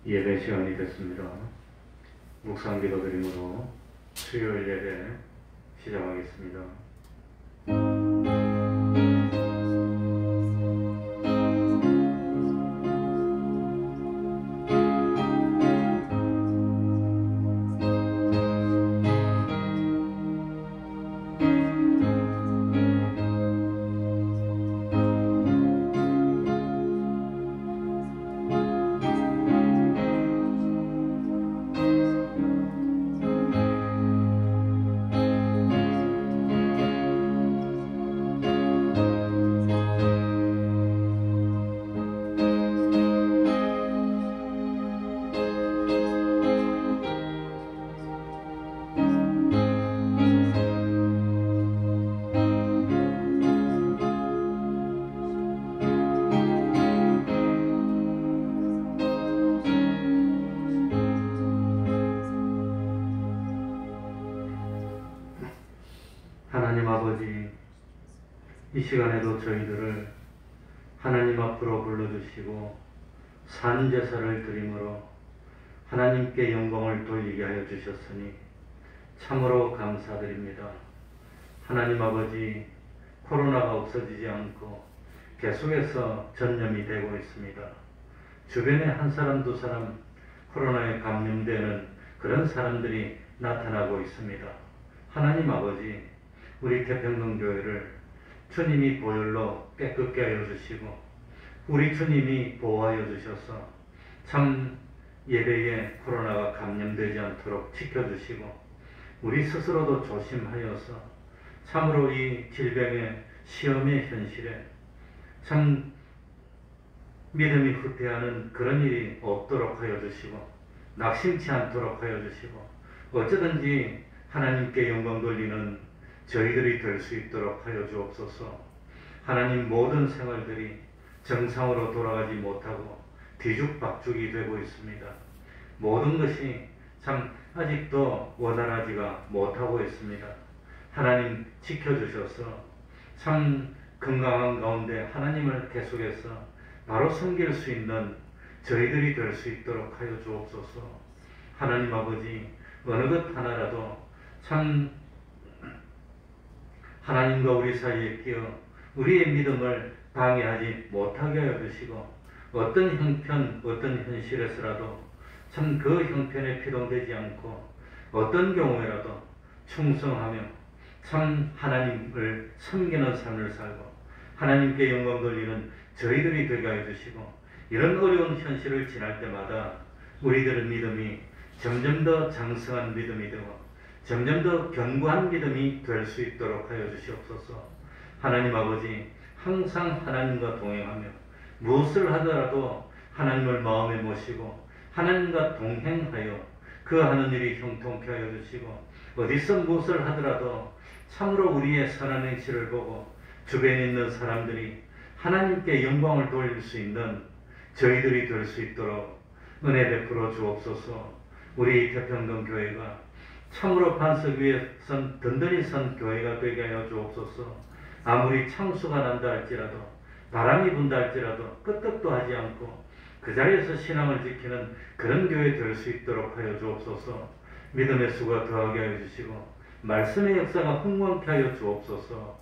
예배 시간이 됐습니다. 묵상 기도 드림으로 수요일 예배 시작하겠습니다. 하나님 아버지, 이 시간에도 저희들을 하나님 앞으로 불러주시고 산제사를 드림으로 하나님께 영광을 돌리게 하여 주셨으니 참으로 감사드립니다. 하나님 아버지, 코로나가 없어지지 않고 계속해서 전염이 되고 있습니다. 주변에 한 사람 두 사람 코로나에 감염되는 그런 사람들이 나타나고 있습니다. 하나님 아버지, 우리 태평동교회를 주님이 보혈로 깨끗게 하여 주시고 우리 주님이 보호하여 주셔서 참 예배에 코로나가 감염되지 않도록 지켜주시고 우리 스스로도 조심하여서 참으로 이 질병의 시험의 현실에 참 믿음이 후퇴하는 그런 일이 없도록 하여 주시고 낙심치 않도록 하여 주시고 어쩌든지 하나님께 영광 돌리는 저희들이 될 수 있도록 하여 주옵소서. 하나님, 모든 생활들이 정상으로 돌아가지 못하고 뒤죽박죽이 되고 있습니다. 모든 것이 참 아직도 원활하지가 못하고 있습니다. 하나님 지켜주셔서 참 건강한 가운데 하나님을 계속해서 바로 섬길 수 있는 저희들이 될 수 있도록 하여 주옵소서. 하나님 아버지, 어느 것 하나라도 참 하나님과 우리 사이에 끼어 우리의 믿음을 방해하지 못하게 하여 주시고 어떤 형편, 어떤 현실에서라도 참 그 형편에 피동되지 않고 어떤 경우에라도 충성하며 참 하나님을 섬기는 삶을 살고 하나님께 영광 돌리는 저희들이 되게 하여 주시고 이런 어려운 현실을 지날 때마다 우리들의 믿음이 점점 더 장성한 믿음이 되고 점점 더 견고한 믿음이 될 수 있도록 하여 주시옵소서. 하나님 아버지, 항상 하나님과 동행하며 무엇을 하더라도 하나님을 마음에 모시고 하나님과 동행하여 그 하는 일이 형통케 하여 주시고 어디서 무엇을 하더라도 참으로 우리의 선한 행실을 보고 주변에 있는 사람들이 하나님께 영광을 돌릴 수 있는 저희들이 될 수 있도록 은혜 베풀어 주옵소서. 우리 태평동 교회가 참으로 반석 위에 든든히 선 교회가 되게 하여 주옵소서. 아무리 창수가 난다 할지라도 바람이 분다 할지라도 끄떡도 하지 않고 그 자리에서 신앙을 지키는 그런 교회 될 수 있도록 하여 주옵소서. 믿음의 수가 더하게 하여 주시고 말씀의 역사가 흥왕케 하여 주옵소서.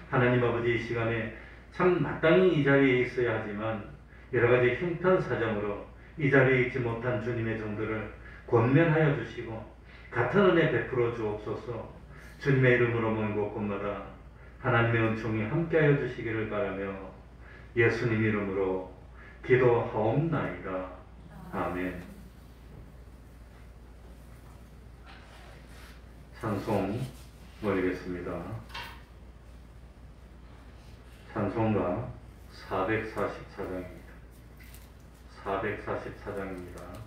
하나님 아버지, 이 시간에 참 마땅히 이 자리에 있어야 하지만 여러 가지 형편사정으로 이 자리에 있지 못한 주님의 종들을 권면하여 주시고 같은 은혜 베풀어 주옵소서. 주님의 이름으로 모인 곳곳마다 하나님의 은총이 함께하여 주시기를 바라며 예수님 이름으로 기도하옵나이다. 아멘. 찬송 올리겠습니다. 찬송가 444장입니다. 444장입니다.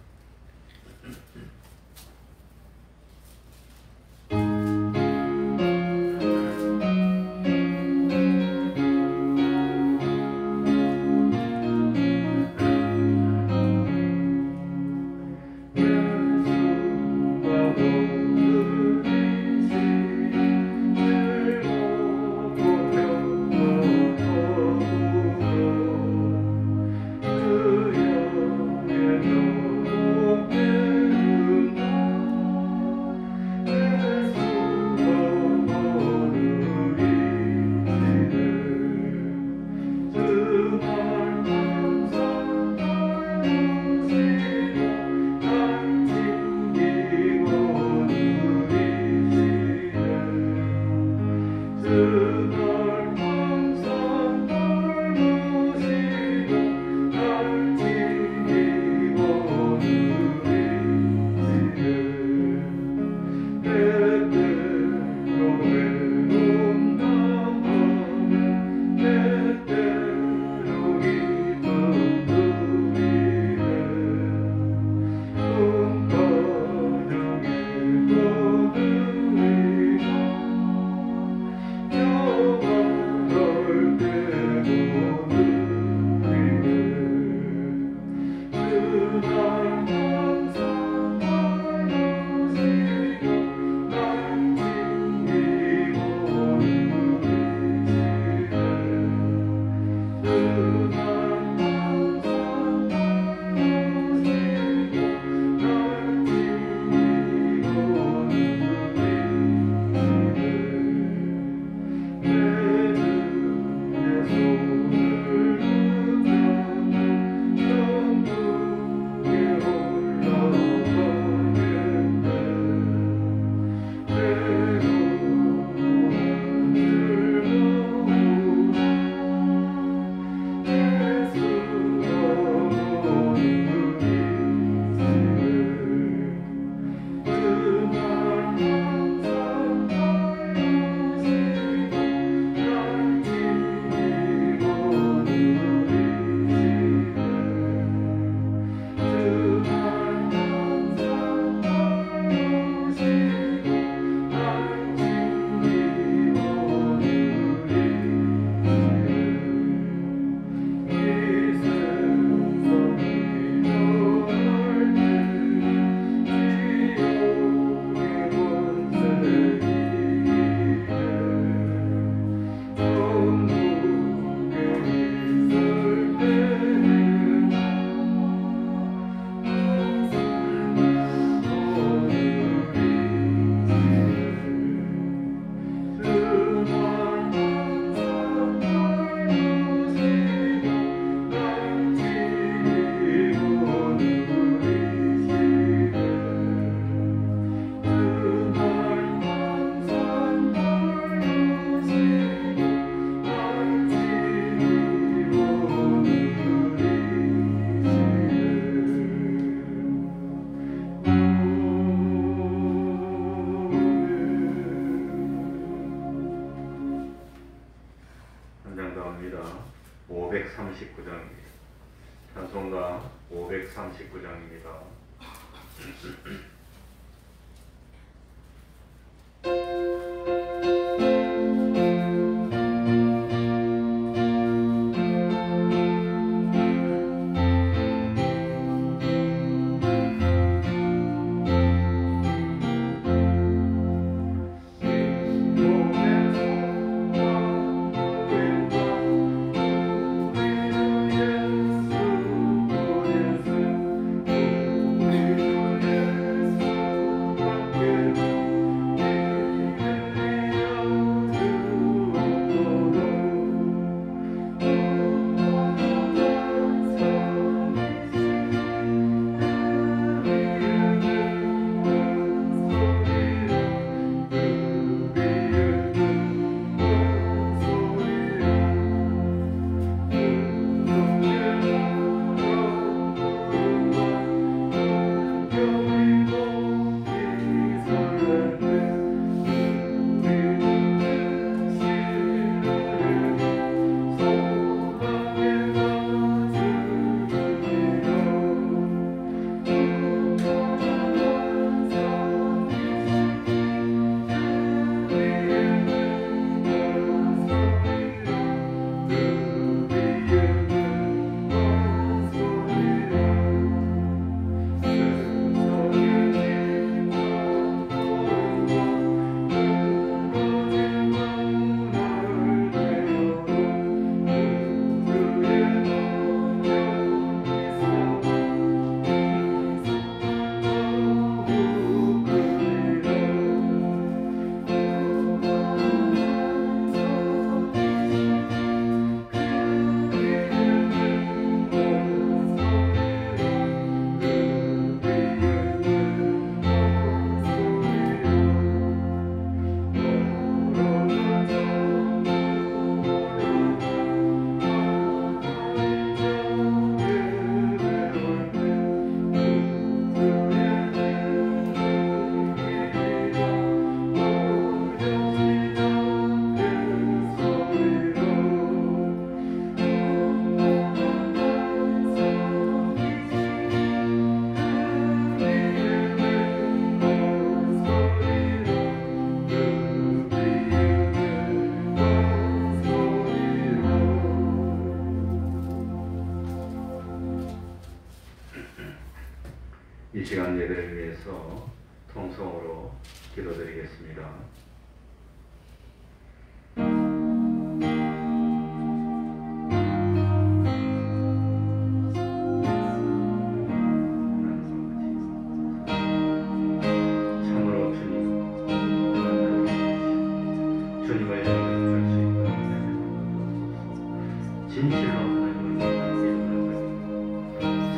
그 영예로 이 시간 예배를 위해서 통성으로 기도드리겠습니다. 참으로 주님을 영접할 수 있도록 해주옵소서. 진실로 하나님을 믿는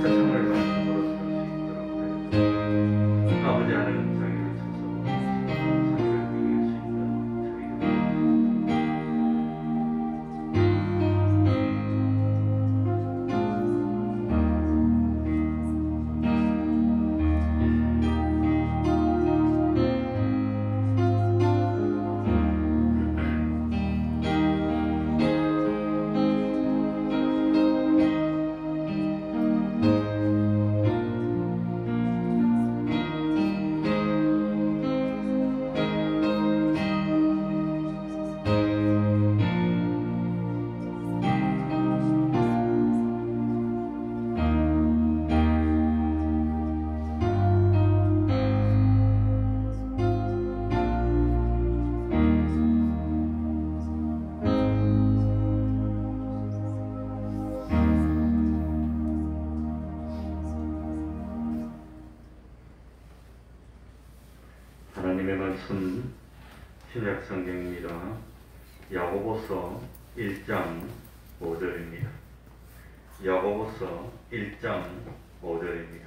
세상을 말씀으로 살 수 있도록 해주옵소서. 아버지 하나님 자기를 쳐서 자기를 이길 수 있도록 저희가 하나님의 말씀 신약 성경입니다. 야고보서 1장 5절입니다. 야고보서 1장 5절입니다.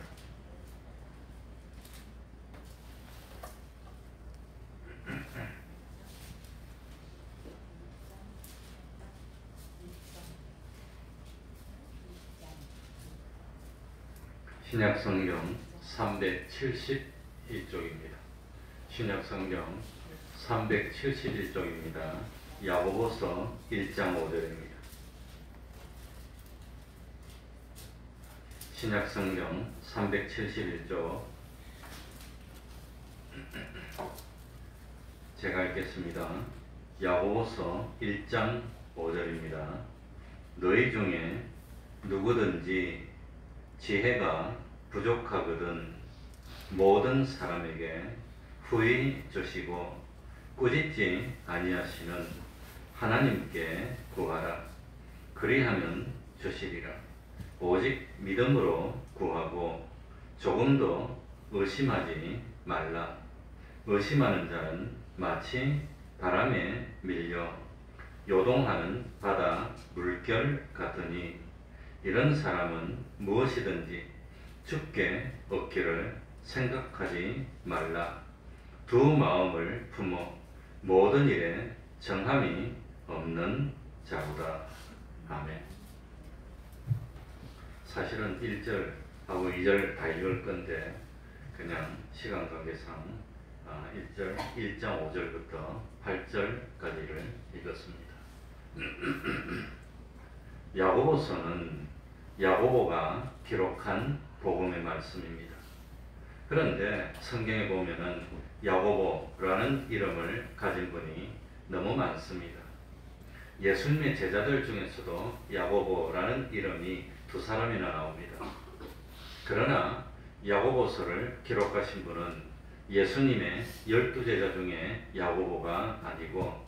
신약 성경 371쪽입니다. 신약 성경 371쪽입니다. 야고보서 1장 5절입니다. 신약 성경 371쪽 제가 읽겠습니다. 야고보서 1장 5절입니다. 너희 중에 누구든지 지혜가 부족하거든 모든 사람에게 후히 주시고 꾸짖지 아니하시는 하나님께 구하라. 그리하면 주시리라. 오직 믿음으로 구하고 조금도 의심하지 말라. 의심하는 자는 마치 바람에 밀려 요동하는 바다 물결 같으니 이런 사람은 무엇이든지 죽게 얻기를 생각하지 말라. 두 마음을 품어 모든 일에 정함이 없는 자보다. 아멘. 사실은 1절하고 2절 다 읽을 건데 그냥 시간 관계상 1장 5절부터 8절까지를 읽었습니다. 야고보서는 야고보가 기록한 복음의 말씀입니다. 그런데 성경에 보면은 야고보라는 이름을 가진 분이 너무 많습니다. 예수님의 제자들 중에서도 야고보라는 이름이 두 사람이나 나옵니다. 그러나 야고보서를 기록하신 분은 예수님의 12제자 중에 야고보가 아니고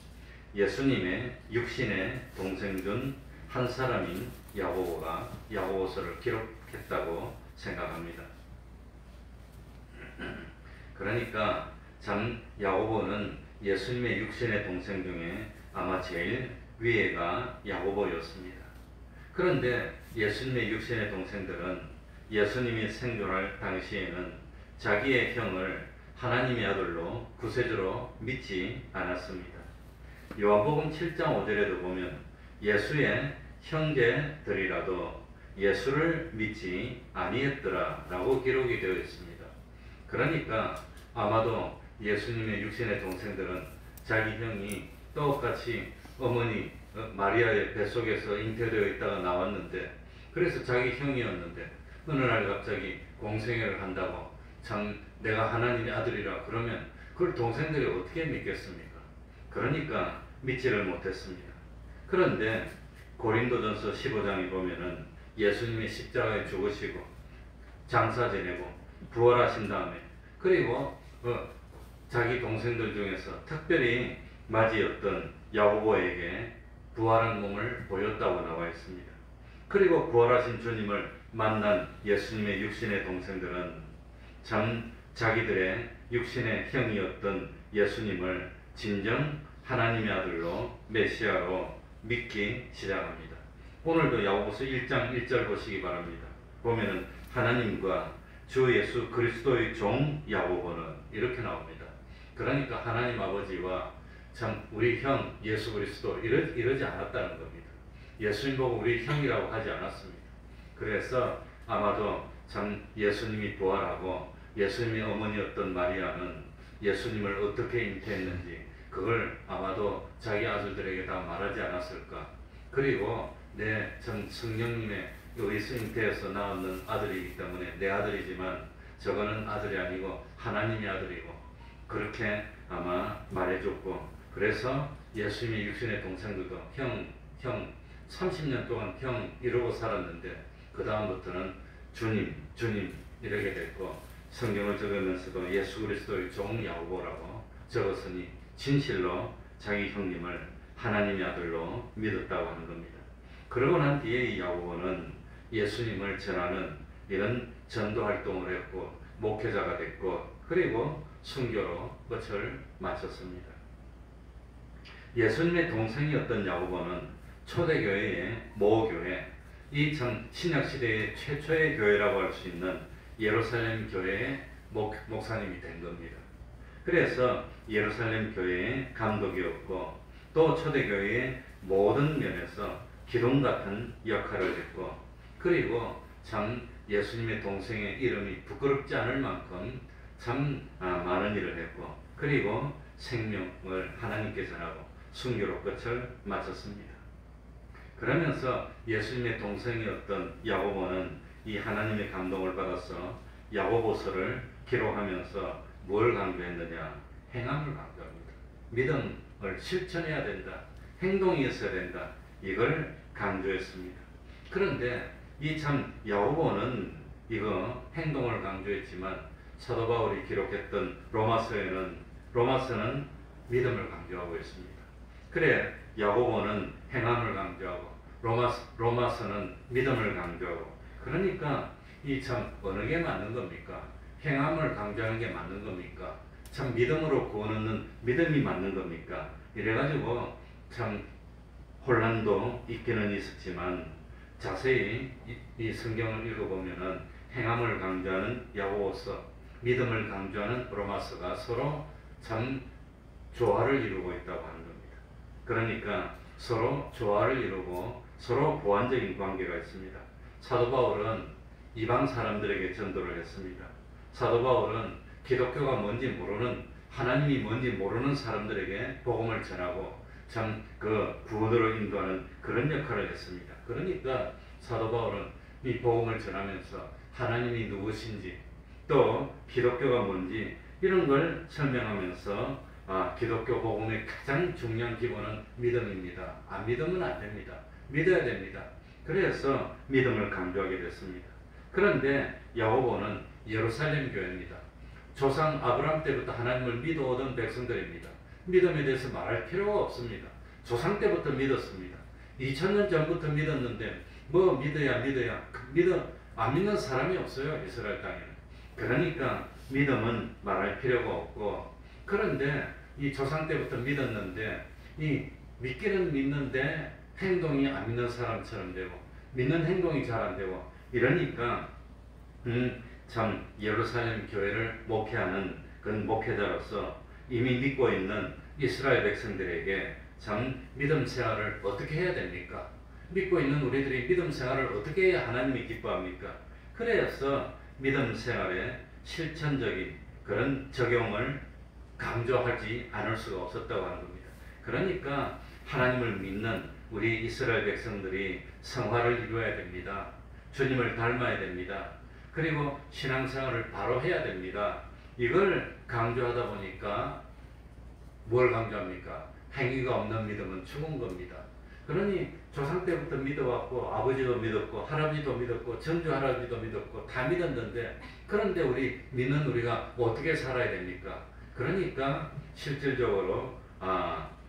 예수님의 육신의 동생 중 한 사람인 야고보가 야고보서를 기록했다고 생각합니다. 그러니까 참 야고보는 예수님의 육신의 동생 중에 아마 제일 위에가 야고보였습니다. 그런데 예수님의 육신의 동생들은 예수님이 생존할 당시에는 자기의 형을 하나님의 아들로 구세주로 믿지 않았습니다. 요한복음 7장 5절에도 보면 예수의 형제들이라도 예수를 믿지 아니했더라 라고 기록이 되어 있습니다. 그러니까 아마도 예수님의 육신의 동생들은 자기 형이 똑같이 어머니 마리아의 뱃속에서 잉태되어 있다가 나왔는데 그래서 자기 형이었는데 어느 날 갑자기 공생애를 한다고 참 내가 하나님의 아들이라 그러면 그걸 동생들이 어떻게 믿겠습니까? 그러니까 믿지를 못했습니다. 그런데 고린도전서 15장에 보면은 예수님이 십자가에 죽으시고 장사 지내고 부활하신 다음에 그리고 자기 동생들 중에서 특별히 맞이였던 야고보에게 부활한 몸을 보였다고 나와 있습니다. 그리고 부활하신 주님을 만난 예수님의 육신의 동생들은 참 자기들의 육신의 형이었던 예수님을 진정 하나님의 아들로 메시아로 믿기 시작합니다. 오늘도 야고보서 1장 1절 보시기 바랍니다. 보면은 하나님과 주 예수 그리스도의 종 야고보는 이렇게 나옵니다. 그러니까 하나님 아버지와 참 우리 형 예수 그리스도 이러지 않았다는 겁니다. 예수님 보고 우리 형이라고 하지 않았습니다. 그래서 아마도 참 예수님이 부활하고 예수님의 어머니였던 마리아는 예수님을 어떻게 잉태했는지 그걸 아마도 자기 아들들에게 다 말하지 않았을까. 그리고 참 성령님의 의수 잉태에서 낳는 아들이기 때문에 내 아들이지만 저거는 아들이 아니고 하나님의 아들이고 그렇게 아마 말해줬고, 그래서 예수님의 육신의 동생들도 형 30년 동안 형 이러고 살았는데 그 다음부터는 주님 이렇게 됐고, 성경을 적으면서도 예수 그리스도의 종 야고보라고 적었으니 진실로 자기 형님을 하나님의 아들로 믿었다고 하는 겁니다. 그러고 난 뒤에 이 야고보는 예수님을 전하는 이런 전도 활동을 했고 목회자가 됐고 그리고 순교로 끝을 마쳤습니다. 예수님의 동생이었던 야고보는 초대교회의 모교회, 이 참 신약시대의 최초의 교회라고 할 수 있는 예루살렘 교회의 목사님이 된 겁니다. 그래서 예루살렘 교회의 감독이었고 또 초대교회의 모든 면에서 기둥 같은 역할을 했고, 그리고 참 예수님의 동생의 이름이 부끄럽지 않을 만큼 참 많은 일을 했고, 그리고 생명을 하나님께 전하고 순교로 끝을 마쳤습니다. 그러면서 예수님의 동생이었던 야고보는 이 하나님의 감동을 받아서 야고보서를 기록하면서 뭘 강조했느냐? 행함을 강조합니다. 믿음을 실천해야 된다. 행동이 있어야 된다. 이걸 강조했습니다. 그런데 이 참 야고보는 이거 행동을 강조했지만 사도 바울이 기록했던 로마서는 믿음을 강조하고 있습니다. 그래 야고보는 행함을 강조하고 로마서는 믿음을 강조하고, 그러니까 이 참 어느 게 맞는 겁니까? 행함을 강조하는 게 맞는 겁니까? 참 믿음으로 구원하는 믿음이 맞는 겁니까? 이래가지고 참 혼란도 있기는 있었지만 자세히 이 성경을 읽어보면은 행함을 강조하는 야고보서, 믿음을 강조하는 로마서가 서로 참 조화를 이루고 있다고 하는 겁니다. 그러니까 서로 조화를 이루고 서로 보완적인 관계가 있습니다. 사도 바울은 이방 사람들에게 전도를 했습니다. 사도 바울은 기독교가 뭔지 모르는, 하나님이 뭔지 모르는 사람들에게 복음을 전하고 참 그 구원으로 인도하는 그런 역할을 했습니다. 그러니까 사도 바울은 이 복음을 전하면서 하나님이 누구신지 또 기독교가 뭔지 이런 걸 설명하면서 기독교 복음의 가장 중요한 기본은 믿음입니다. 안 믿으면 안 됩니다. 믿어야 됩니다. 그래서 믿음을 강조하게 됐습니다. 그런데 야고보는 예루살렘 교회입니다. 조상 아브라함 때부터 하나님을 믿어오던 백성들입니다. 믿음에 대해서 말할 필요가 없습니다. 조상 때부터 믿었습니다. 2000년 전부터 믿었는데 뭐 믿어야 안 믿는 사람이 없어요. 이스라엘 땅에는. 그러니까 믿음은 말할 필요가 없고, 그런데 이 조상 때부터 믿었는데 이 믿기는 믿는데 행동이 안 믿는 사람처럼 되고 믿는 행동이 잘 안 되고 이러니까 참 예루살렘 교회를 목회하는 그런 목회자로서 이미 믿고 있는 이스라엘 백성들에게 참 믿음 생활을 어떻게 해야 됩니까? 믿고 있는 우리들이 믿음 생활을 어떻게 해야 하나님이 기뻐합니까? 그래서 믿음 생활에 실천적인 그런 적용을 강조하지 않을 수가 없었다고 하는 겁니다. 그러니까 하나님을 믿는 우리 이스라엘 백성들이 성화를 이루어야 됩니다. 주님을 닮아야 됩니다. 그리고 신앙생활을 바로 해야 됩니다. 이걸 강조하다 보니까 뭘 강조합니까? 행위가 없는 믿음은 죽은 겁니다. 그러니 조상 때부터 믿어왔고 아버지도 믿었고 할아버지도 믿었고 전주 할아버지도 믿었고 다 믿었는데 그런데 믿는 우리가 어떻게 살아야 됩니까? 그러니까 실질적으로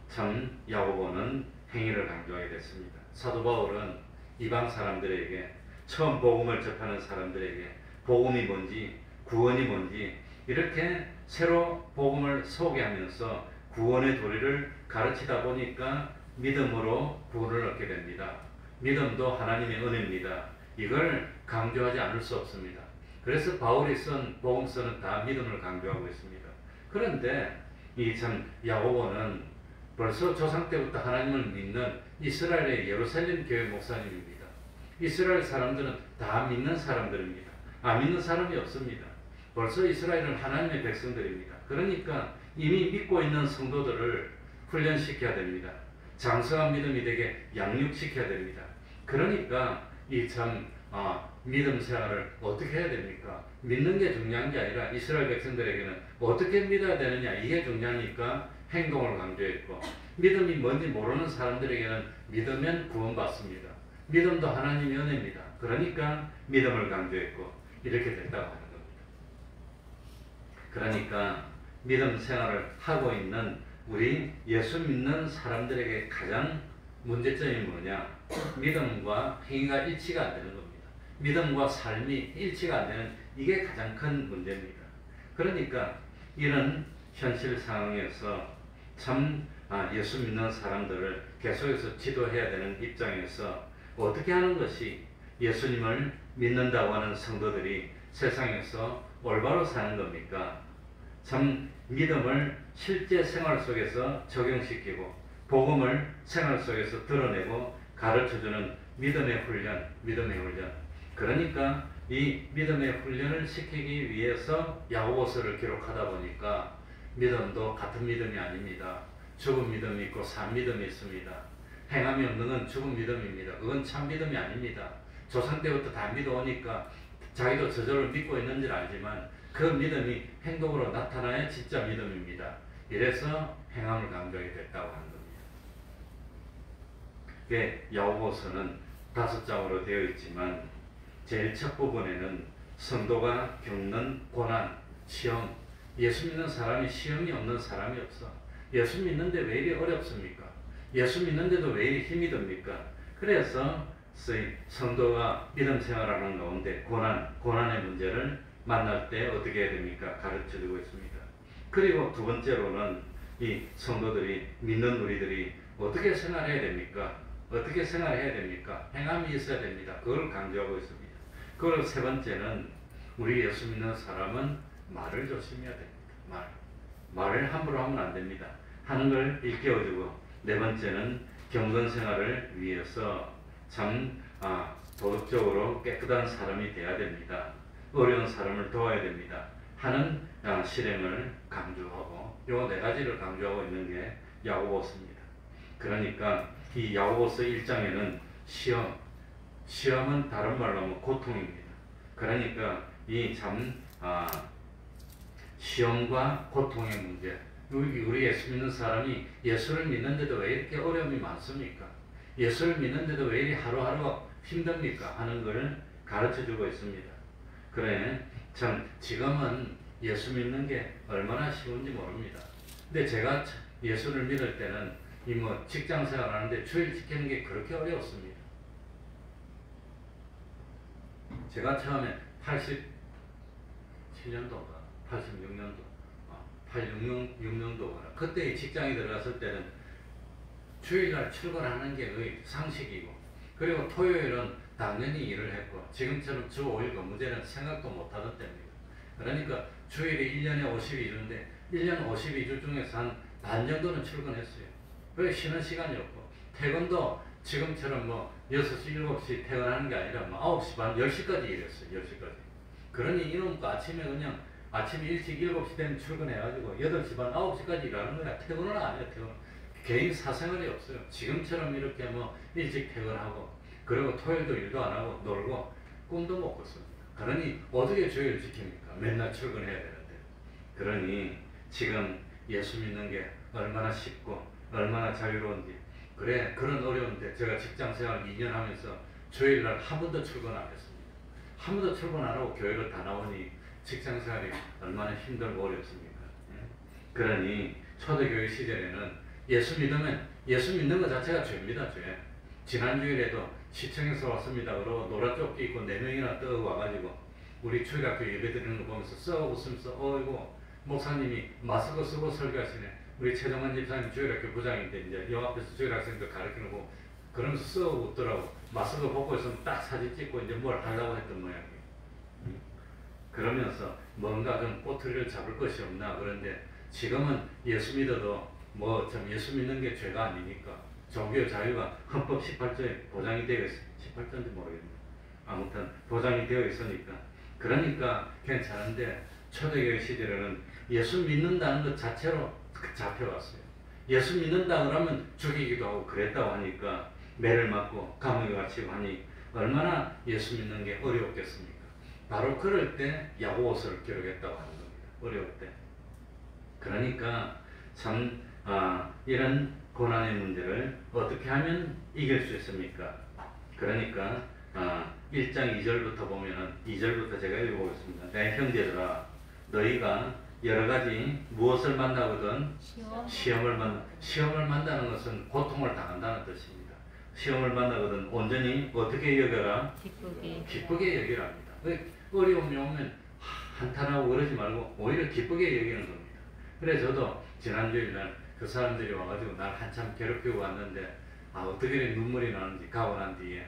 참 야고보는 행위를 강조하게 됐습니다. 사도 바울은 이방 사람들에게 처음 복음을 접하는 사람들에게 복음이 뭔지 구원이 뭔지 이렇게 새로 복음을 소개하면서 구원의 도리를 가르치다 보니까 믿음으로 구원을 얻게 됩니다. 믿음도 하나님의 은혜입니다. 이걸 강조하지 않을 수 없습니다. 그래서 바울이 쓴 복음서는 다 믿음을 강조하고 있습니다. 그런데 이 참 야고보는 벌써 조상 때부터 하나님을 믿는 이스라엘의 예루살렘 교회 목사님입니다. 이스라엘 사람들은 다 믿는 사람들입니다. 안 믿는 사람이 없습니다. 벌써 이스라엘은 하나님의 백성들입니다. 그러니까 이미 믿고 있는 성도들을 훈련시켜야 됩니다. 장성한 믿음이 되게 양육시켜야 됩니다. 그러니까 이 참 믿음 생활을 어떻게 해야 됩니까? 믿는 게 중요한 게 아니라 이스라엘 백성들에게는 어떻게 믿어야 되느냐 이게 중요하니까 행동을 강조했고 믿음이 뭔지 모르는 사람들에게는 믿으면 구원받습니다. 믿음도 하나님의 은혜입니다. 그러니까 믿음을 강조했고 이렇게 됐다고 하는 겁니다. 그러니까 믿음 생활을 하고 있는 우리 예수 믿는 사람들에게 가장 문제점이 뭐냐? 믿음과 행위가 일치가 안 되는 겁니다. 믿음과 삶이 일치가 안 되는 이게 가장 큰 문제입니다. 그러니까 이런 현실 상황에서 참 예수 믿는 사람들을 계속해서 지도해야 되는 입장에서 어떻게 하는 것이 예수님을 믿는다고 하는 성도들이 세상에서 올바로 사는 겁니까? 참 믿음을 실제 생활 속에서 적용시키고 복음을 생활 속에서 드러내고 가르쳐주는 믿음의 훈련. 그러니까 이 믿음의 훈련을 시키기 위해서 야고보서를 기록하다 보니까 믿음도 같은 믿음이 아닙니다. 죽은 믿음이 있고 산 믿음이 있습니다. 행함이 없는 건 죽은 믿음입니다. 그건 참 믿음이 아닙니다. 조상 때부터 다 믿어오니까 자기도 저절로 믿고 있는 줄 알지만 그 믿음이 행동으로 나타나야 진짜 믿음입니다. 이래서 행함을 강조하게 됐다고 하는 겁니다. 야고보서는 5장으로 되어 있지만 제일 첫 부분에는 성도가 겪는 고난, 시험, 예수 믿는 사람이 시험이 없는 사람이 없어. 예수 믿는데 왜 이리 어렵습니까? 예수 믿는데도 왜 이리 힘이 듭니까? 그래서 성도가 믿음 생활하는 가운데 고난의 문제를 만날 때 어떻게 해야 됩니까? 가르쳐주고 있습니다. 그리고 두 번째로는 이 성도들이 믿는 우리들이 어떻게 생활해야 됩니까? 어떻게 생활해야 됩니까? 행함이 있어야 됩니다. 그걸 강조하고 있습니다. 그리고 세 번째는 우리 예수 믿는 사람은 말을 조심해야 됩니다. 말을 함부로 하면 안 됩니다. 하는 걸 일깨워주고 네 번째는 경건 생활을 위해서 참 도덕적으로 깨끗한 사람이 돼야 됩니다. 어려운 사람을 도와야 됩니다. 하는 실행을 강조하고 요 네 가지를 강조하고 있는 게 야고보서입니다. 그러니까 이 야고보서 1장에는 시험은 다른 말로 하면 고통입니다. 그러니까 이 참 시험과 고통의 문제. 우리 예수 믿는 사람이 예수를 믿는데도 왜 이렇게 어려움이 많습니까? 예수를 믿는데도 왜 이렇게 하루하루가 힘듭니까? 하는 것을 가르쳐주고 있습니다. 그래, 참 지금은 예수 믿는 게 얼마나 쉬운지 모릅니다. 근데 제가 예수를 믿을 때는 직장 생활하는데 주일 지키는 게 그렇게 어려웠습니다. 제가 처음에 87년도인가 86년도인가 그때 직장에 들어갔을 때는 주일날 출근하는 게 거의 상식이고 그리고 토요일은 당연히 일을 했고 지금처럼 주 5일 근무제는 생각도 못하던 때입니다. 그러니까 주일이 1년에 52주인데 1년 52주 중에서 한 반 정도는 출근했어요. 그래 쉬는 시간이 없고 퇴근도 지금처럼 6시, 7시 퇴근하는 게 아니라 9시 반, 10시까지 일했어요. 10시까지. 그러니 이놈 아침에 그냥 아침 일찍 7시 되면 출근해가지고 8시 반, 9시까지 일하는 거야. 퇴근은 안 해요. 퇴근. 개인 사생활이 없어요. 지금처럼 이렇게 일찍 퇴근하고 그리고 토요일도 일도 안 하고 놀고 꿈도 못 꿨습니다. 그러니 어떻게 주일을 지킵니까? 맨날 출근해야 되는데. 그러니 지금 예수 믿는 게 얼마나 쉽고 얼마나 자유로운지 그래, 그런 어려운데 제가 직장 생활 2년 하면서 주일날 한 번도 출근 안 했습니다. 한 번도 출근 안 하고 교회를 다 나오니 직장 생활이 얼마나 힘들고 어렵습니까? 예? 그러니 초대교회 시절에는 예수 믿는 것 자체가 죄입니다, 죄. 지난 주일에도 시청에서 왔습니다. 그러고 노란 조끼 입고 4명이나 떠 와가지고 우리 주일학교 예배 드리는 거 보면서 썩 웃으면서 어이구 목사님이 마스크 쓰고 설교하시네. 우리 최정환 집사님 주일학교 부장인데 이제 여 앞에서 주일학생들 가르치는 거 그러면서 썩 웃더라고. 마스크 벗고 있으면 딱 사진 찍고 이제 뭘 하려고 했던 모양이에요. 그러면서 뭔가 좀 꼬투리를 잡을 것이 없나. 그런데 지금은 예수 믿어도 뭐 좀 예수 믿는 게 죄가 아니니까 종교 자유가 헌법 18조에 보장이 되어 있어. 18조인지 모르겠네. 아무튼 보장이 되어 있으니까 그러니까 괜찮은데 초대교회 시절에는 예수 믿는다는 것 자체로 잡혀왔어요. 예수 믿는다 그러면 죽이기도 하고 그랬다고 하니까 매를 맞고 감옥에 갇히고 하니 얼마나 예수 믿는 게 어려웠겠습니까? 바로 그럴 때 야고보서를 기록했다고 하는 겁니다. 어려울 때. 그러니까 참 이런 고난의 문제를 어떻게 하면 이길 수 있습니까? 그러니까 1장 2절부터 보면은 2절부터 제가 읽어보겠습니다. 내 형제들아 너희가 여러 가지 무엇을 만나거든 시험을 만나는 것은 고통을 당한다는 뜻입니다. 시험을 만나거든 온전히 어떻게 여겨라? 기쁘게 여기랍니다. 어려움이 오면 한탄하고 그러지 말고 오히려 기쁘게 여기는 겁니다. 그래 저도 지난주일날 그 사람들이 와가지고 날 한참 괴롭히고 왔는데 어떻게 이렇게 눈물이 나는지 가고 난 뒤에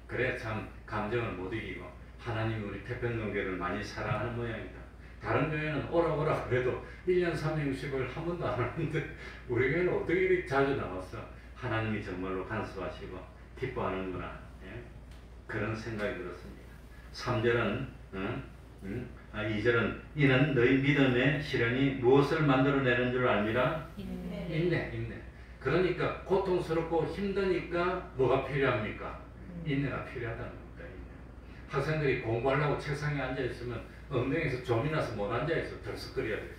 그래 참 감정을 못 이기고 하나님이 우리 태평교회를 많이 사랑하는 모양이다. 다른 교회는 오라 그래도 1년 360일 한 번도 안 하는데 우리 교회는 어떻게 이렇게 자주 나왔어. 하나님이 정말로 간섭하시고 기뻐하는구나. 예? 그런 생각이 들었습니다. 3절은 2절은 이는 너희 믿음의 시련이 무엇을 만들어내는 줄 알미라? 인내. 그러니까 고통스럽고 힘드니까 뭐가 필요합니까? 인내가 필요하다는 겁니다. 인내. 학생들이 공부하려고 책상에 앉아있으면 엉덩이에서 좀이 나서 못 앉아있어. 덜썩거려야 돼.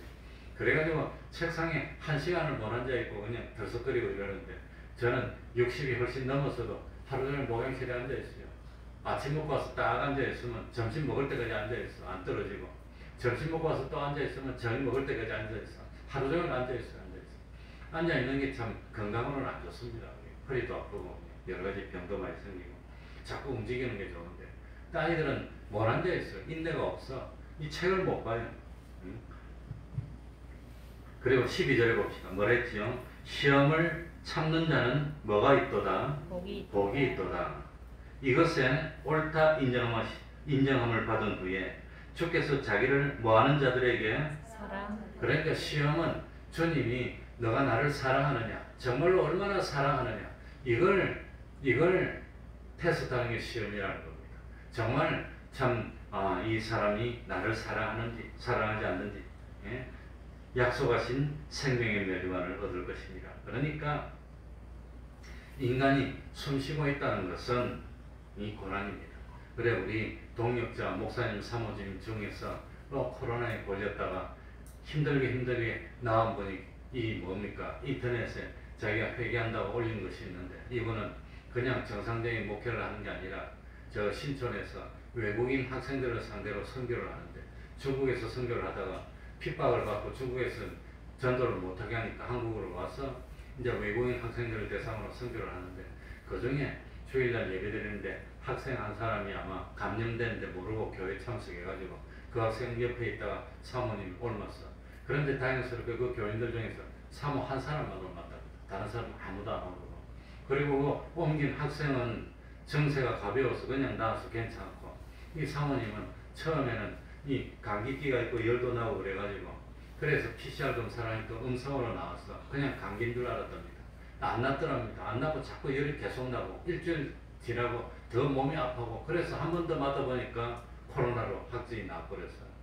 그래가지고 책상에 1시간을 못 앉아있고 그냥 덜썩거리고 이러는데 저는 60이 훨씬 넘었어도 하루 종일 목욕실에 앉아있어요. 아침 먹고 와서 딱 앉아있으면 점심 먹을 때까지 앉아있어. 안 떨어지고. 점심 먹고 와서 또 앉아있으면 저녁 먹을 때까지 앉아있어. 하루 종일 앉아있어. 앉아있는 게 참 건강으로는 안 좋습니다. 허리도 아프고 여러 가지 병도 많이 생기고 자꾸 움직이는 게 좋은데 아이들은 못 앉아있어요. 인내가 없어. 이 책을 못 봐요. 그리고 12절에 봅시다. 뭐랬지요? 시험을 참는 자는 뭐가 있도다? 복이 있도다. 이것에 옳다 인정함을 받은 후에 주께서 자기를 뭐하는 자들에게 그러니까 시험은 주님이 너가 나를 사랑하느냐 정말로 얼마나 사랑하느냐 이걸 테스트하는 게 시험이라는 겁니다. 정말 참 이 사람이 나를 사랑하는지 사랑하지 않는지 예? 약속하신 생명의 멸류관을 얻을 것입니다. 그러니까 인간이 숨쉬고 있다는 것은 이 고난입니다. 그래 우리 동역자 목사님 사모님 중에서 코로나에 걸렸다가 힘들게 나온 분이 이 뭡니까 인터넷에 자기가 회개한다고 올린 것이 있는데 이분은 그냥 정상적인 목회를 하는 게 아니라 저 신촌에서 외국인 학생들을 상대로 선교를 하는데 중국에서 선교를 하다가 핍박을 받고 중국에서 전도를 못하게 하니까 한국으로 와서 이제 외국인 학생들을 대상으로 선교를 하는데 그 중에 주일날 예배 드리는데 학생 한 사람이 아마 감염됐는데 모르고 교회 참석해가지고 그 학생 옆에 있다가 사모님이 옮았어. 그런데 다행스럽게 그 교인들 중에서 사모 한 사람만 옮았다. 다른 사람은 아무도 안 오고. 그리고 그 옮긴 학생은 정세가 가벼워서 그냥 나와서 괜찮고 이 사모님은 처음에는 이 감기기가 있고 열도 나고 그래가지고 그래서 PCR 검사를 하니까 음성으로 나왔어. 그냥 감기인 줄 알았답니다. 안 났더랍니다. 안 나고 자꾸 열이 계속 나고 일주일 지나고 더 몸이 아프고 그래서 한 번 더 맞아보니까 코로나로 확진이 나버렸어요.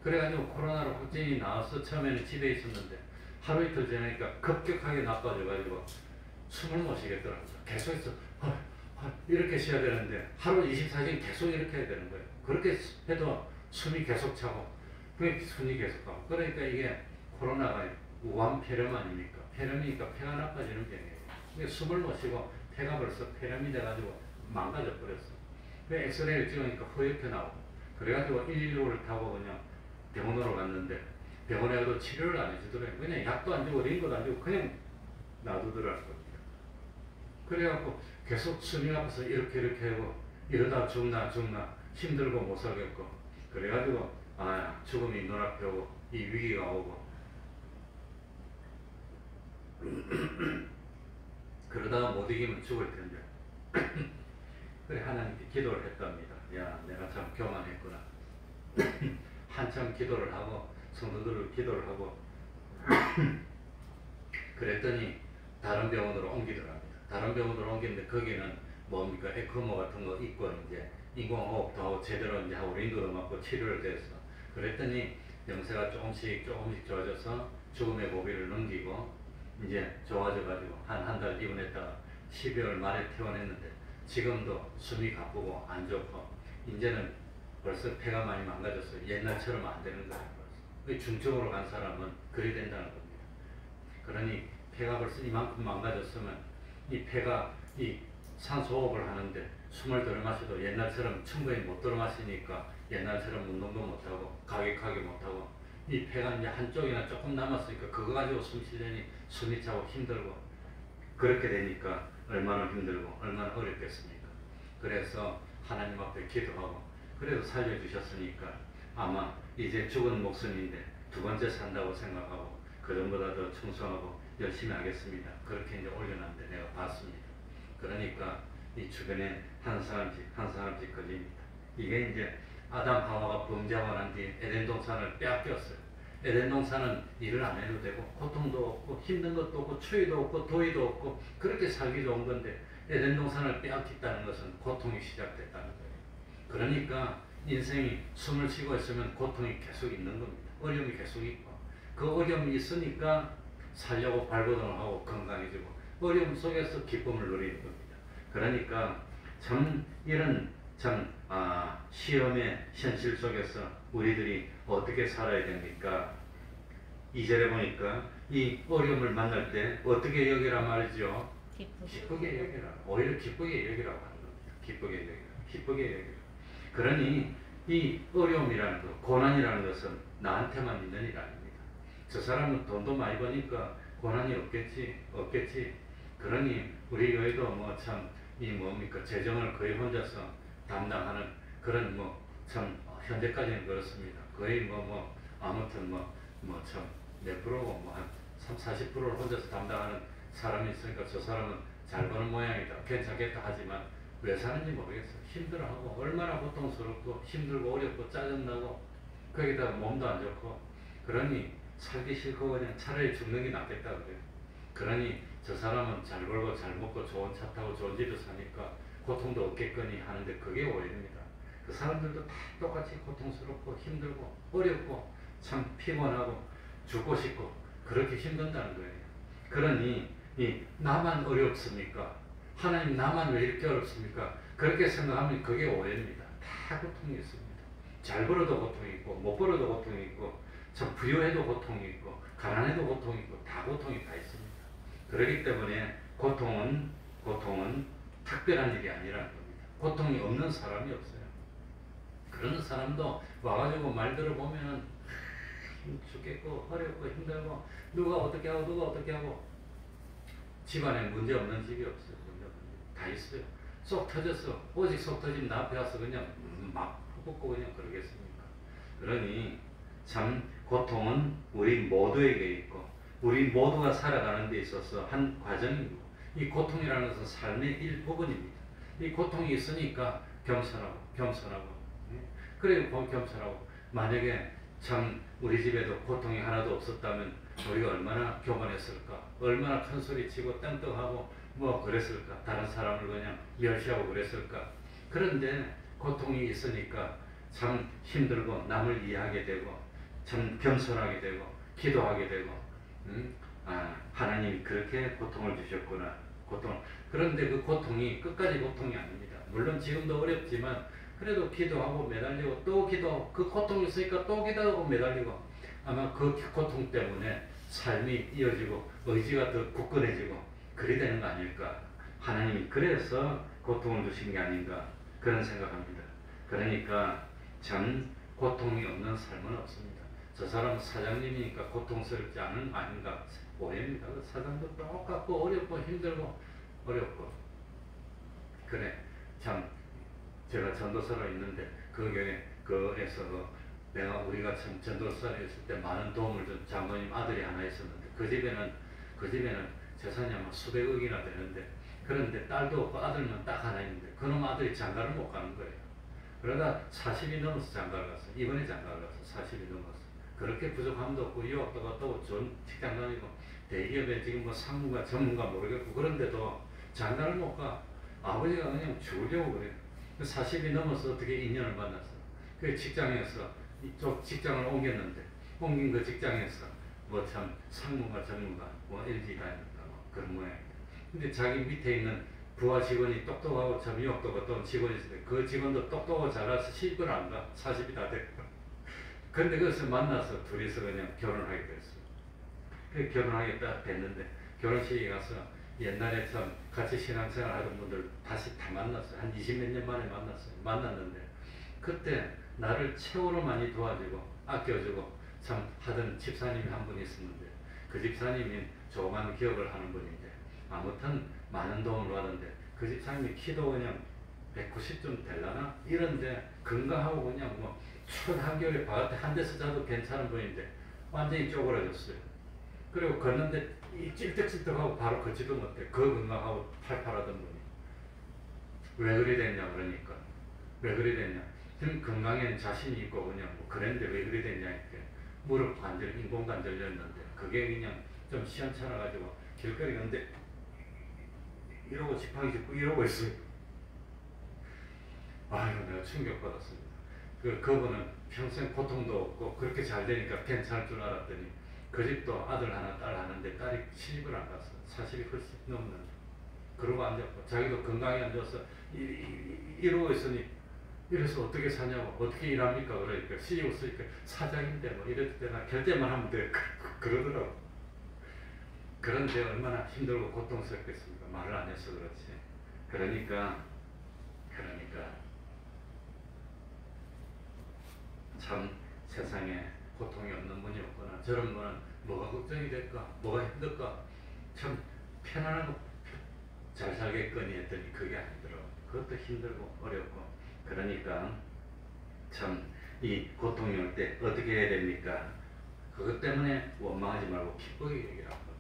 그래가지고 코로나로 확진이 나와서 처음에는 집에 있었는데 하루 이틀 지나니까 급격하게 나빠져가지고 숨을 못 쉬겠더라고요. 계속 해서 이렇게 쉬어야 되는데 하루 24시간 계속 이렇게 해야 되는 거예요. 그렇게 해도 숨이 계속 차고 숨이 계속 가고 그러니까 이게 코로나가 우한 폐렴 아닙니까? 폐렴이니까 폐가 나빠지는 병이에요. 근데 숨을 못 쉬고 폐가 벌써 폐렴이 돼가지고 망가져 버렸어. 그 엑스레이를 찍으니까 허옇게 나오고 그래가지고 119를 타고 그냥 병원으로 갔는데 병원에 가도 치료를 안 해주더래요. 그냥 약도 안 주고 링거도 안 주고 그냥 놔두더라고요. 그래갖고 계속 숨이 아파서 이렇게 하고 이러다 죽나 힘들고 못 살겠고 그래가지고 죽음이 눈앞에 오고 이 위기가 오고 그러다가 못 이기면 죽을 텐데 그래 하나님께 기도를 했답니다. 야 내가 참 교만했구나. 한참 기도를 하고 성도들을 기도를 하고 그랬더니 다른 병원으로 옮기더랍니다. 다른 병원으로 옮겼는데 거기는 뭡니까 에크모 같은 거 있고 이제 인공호흡도 하고 제대로 이제 하고 링거도 맞고 치료를 돼서 그랬더니 병세가 조금씩 좋아져서 죽음의 고비를 넘기고 이제 좋아져가지고 한 달 입원했다가 12월 말에 퇴원했는데 지금도 숨이 가쁘고 안 좋고 이제는 벌써 폐가 많이 망가졌어요. 옛날처럼 안 되는 거예요. 벌써. 중증으로 간 사람은 그리 된다는 겁니다. 그러니 폐가 벌써 이만큼 망가졌으면 이 폐가 이 산소호흡을 하는데 숨을 들어 마셔도 옛날처럼 충분히 못 들어 마시니까 옛날처럼 운동도 못하고 가격하게 못하고 이 폐가 이제 한쪽이나 조금 남았으니까 그거 가지고 숨 쉬려니 숨이 차고 힘들고 그렇게 되니까 얼마나 힘들고 얼마나 어렵겠습니까? 그래서 하나님 앞에 기도하고 그래도 살려주셨으니까 아마 이제 죽은 목숨인데 두 번째 산다고 생각하고 그전보다 더 충성하고 열심히 하겠습니다. 그렇게 이제 올려놨는데 내가 봤습니다. 그러니까 이 주변에 한 사람씩 거집니다. 이게 이제 아담 하와가 범죄하고 난 뒤에 에덴 동산을 빼앗겼어요. 에덴 동산은 일을 안 해도 되고 고통도 없고 힘든 것도 없고 추위도 없고 더위도 없고 그렇게 살기 좋은 건데 에덴 동산을 빼앗겼다는 것은 고통이 시작됐다는 거예요. 그러니까 인생이 숨을 쉬고 있으면 고통이 계속 있는 겁니다. 어려움이 계속 있고 그 어려움이 있으니까 살려고 발버둥을 하고 건강해지고 어려움 속에서 기쁨을 누리는 겁니다. 그러니까 참 이런 시험의 현실 속에서 우리들이 어떻게 살아야 됩니까? 2절에 보니까 이 어려움을 만날 때 어떻게 여기라 말이죠? 기쁘게 여기라. 오히려 기쁘게 여기라고 하는 겁니다. 기쁘게 여기라. 그러니 이 어려움이라는 것, 고난이라는 것은 나한테만 있는 일 아닙니다. 저 사람은 돈도 많이 버니까 고난이 없겠지. 그러니 우리 교회도 재정을 거의 혼자서 담당하는 그런 현재까지는 그렇습니다. 거의 아무튼 몇 프로고 한 30, 40%를 혼자서 담당하는 사람이 있으니까 저 사람은 잘 버는 모양이다. 괜찮겠다 하지만 왜 사는지 모르겠어. 힘들어하고 얼마나 고통스럽고 힘들고 어렵고 짜증나고 거기다가 몸도 안 좋고 그러니 살기 싫고 그냥 차라리 죽는 게 낫겠다 그래요. 그러니 저 사람은 잘 벌고 잘 먹고 좋은 차 타고 좋은 집에 사니까 고통도 없겠거니 하는데 그게 오해입니다. 그 사람들도 다 똑같이 고통스럽고 힘들고 어렵고 참 피곤하고 죽고 싶고 그렇게 힘든다는 거예요. 그러니 나만 어렵습니까? 하나님 나만 왜 이렇게 어렵습니까? 그렇게 생각하면 그게 오해입니다. 다 고통이 있습니다. 잘 벌어도 고통이 있고 못 벌어도 고통이 있고 참 부유해도 고통이 있고 가난해도 고통이 있고 다 고통이 다 있습니다. 그렇기 때문에 고통은 특별한 일이 아니라는 겁니다. 고통이 없는 사람이 없어요. 그런 사람도 와가지고 말 들어보면 죽겠고 어렵고 힘들고 누가 어떻게 하고 집안에 문제 없는 집이 없어요. 다 있어요. 속 터졌어. 오직 속 터진 나 앞에 와서 그냥 막 푸붓고 그냥 그러겠습니까? 그러니 참 고통은 우리 모두에게 있고 우리 모두가 살아가는 데 있어서 한 과정이고 이 고통이라는 것은 삶의 일부분입니다. 이 고통이 있으니까 겸손하고 그리고 겸손하고 만약에 참 우리 집에도 고통이 하나도 없었다면 우리가 얼마나 교만했을까 얼마나 큰 소리치고 땡떡하고 그랬을까 다른 사람을 그냥 멸시하고 그랬을까. 그런데 고통이 있으니까 참 힘들고 남을 이해하게 되고 참 겸손하게 되고 기도하게 되고 하나님이 그렇게 고통을 주셨구나. 그런데 그 고통이 끝까지 고통이 아닙니다. 물론 지금도 어렵지만 그래도 기도하고 매달리고 또 기도하고 그 고통이 있으니까 또 기도하고 매달리고 아마 그 고통 때문에 삶이 이어지고 의지가 더 굳건해지고 그리 되는 거 아닐까. 하나님이 그래서 고통을 주신 게 아닌가 그런 생각합니다. 그러니까 참 고통이 없는 삶은 없습니다. 저 사람 사장님이니까 고통스럽지 않은 아닌가 오해입니다. 사장도 똑같고 어렵고 힘들고 어렵고 그래 참 제가 전도사로 있는데 그 교회 그에서 내가 우리가 참 전도사로 있을 때 많은 도움을 준 장로님 아들이 하나 있었는데 그 집에는 재산이 아마 수백억이나 되는데 그런데 딸도 없고 아들만 딱 하나 있는데 그놈 아들이 장가를 못 가는 거예요. 그러다 40이 넘어서 장가를 갔어요. 이번에 장가를 갔어요. 40이 넘어서. 그렇게 부족함도 없고 유학도 갔다 오고 좋은 직장 다니고 대기업에 지금 뭐 상무가 전문가 모르겠고 그런데도 장가를 못 가. 아버지가 그냥 죽으려고 그래요. 40이 넘어서 어떻게 인연을 만났어. 그 직장에서 이쪽 직장을 옮겼는데 옮긴 그 직장에서 뭐 참 상무가 전문가 뭐 LG 다녔다 뭐 그런 모양입니다. 근데 자기 밑에 있는 부하 직원이 똑똑하고 참 유학도 갔다 온 직원이 있는데 그 직원도 똑똑하고 잘나서 시집을 안 가. 40이 다 됐고. 근데 그것을 만나서 둘이서 그냥 결혼하게 됐어요. 그 결혼하겠다 됐는데 결혼식에 가서 옛날에 참 같이 신앙생활 하던 분들 다시 다 만났어요. 한 20몇 년 만에 만났어요. 만났는데 그때 나를 최고로 많이 도와주고 아껴주고 참 하던 집사님이 한 분 있었는데 그 집사님이 조그만 기업을 하는 분인데 아무튼 많은 도움을 받았는데 그 집사님이 키도 그냥 190좀 될라나? 이런데 건강하고 그냥 뭐 추운 한겨울에 바깥에 한 데서 자도 괜찮은 분인데 완전히 쪼그라졌어요. 그리고 걷는데 찔떡찔떡하고 바로 걷지도 못해. 그 건강하고 팔팔하던 분이 왜 그리 됐냐 그러니까 왜 그리 됐냐 지금 건강에는 자신이 있고 그냥 뭐 그랬는데 왜 그리 됐냐 이렇게 무릎 관절 인공 관절이었는데 그게 그냥 좀 시원찮아 가지고 길거리 가는데 이러고 지팡이 짚고 이러고 있어요. 아이고 내가 충격받았습니다. 그분은 평생 고통도 없고 그렇게 잘 되니까 괜찮을 줄 알았더니 그 집도 아들 하나 딸 하나인데 딸이 시집을 안 갔어. 40이 훨씬 넘는데 그러고 앉았고 자기도 건강이 안 좋아서 이러고 있으니 이래서 어떻게 사냐고 어떻게 일합니까 그러니까 시집 없으니까 사장인데 뭐 이럴 때나 결제만 하면 돼 그러더라고. 그런데 얼마나 힘들고 고통스럽겠습니까. 말을 안 해서 그렇지. 그러니까 참 세상에 고통이 없는 분이 없구나. 저런 분은 뭐가 걱정이 될까? 뭐가 힘들까? 참 편안하고 잘 살겠거니 했더니 그게 아니더라고. 그것도 힘들고 어렵고. 그러니까 참 이 고통이 올 때 어떻게 해야 됩니까? 그것 때문에 원망하지 말고 기쁘게 얘기를 합니다.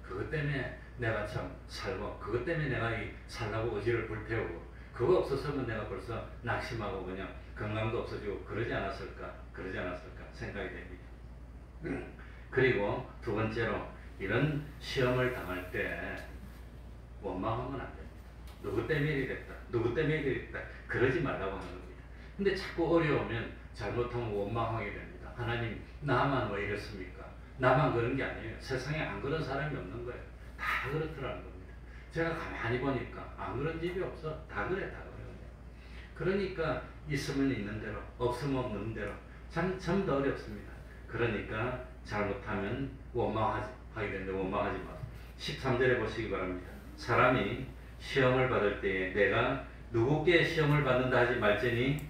그것 때문에 내가 참 살고 그것 때문에 내가 이 살라고 의지를 불태우고 그거 없었으면 내가 벌써 낙심하고 그냥 건강도 없어지고 그러지 않았을까 생각이 됩니다. 그리고 두 번째로 이런 시험을 당할 때 원망하면 안 됩니다. 누구 때문에 이리 됐다 누구 때문에 이리 됐다 그러지 말라고 하는 겁니다. 근데 자꾸 어려우면 잘못하면 원망하게 됩니다. 하나님 나만 왜 이랬습니까? 나만 그런 게 아니에요. 세상에 안 그런 사람이 없는 거예요. 다 그렇더라는 겁니다. 제가 가만히 보니까 안 그런 집이 없어. 다 그래. 그러니까 있으면 있는 대로 없으면 없는 대로 참 더 어렵습니다. 그러니까 잘못하면 원망하게 되는데 원망하지 마. 13절에 보시기 바랍니다. 사람이 시험을 받을 때에 내가 누구께 시험을 받는다 하지 말지니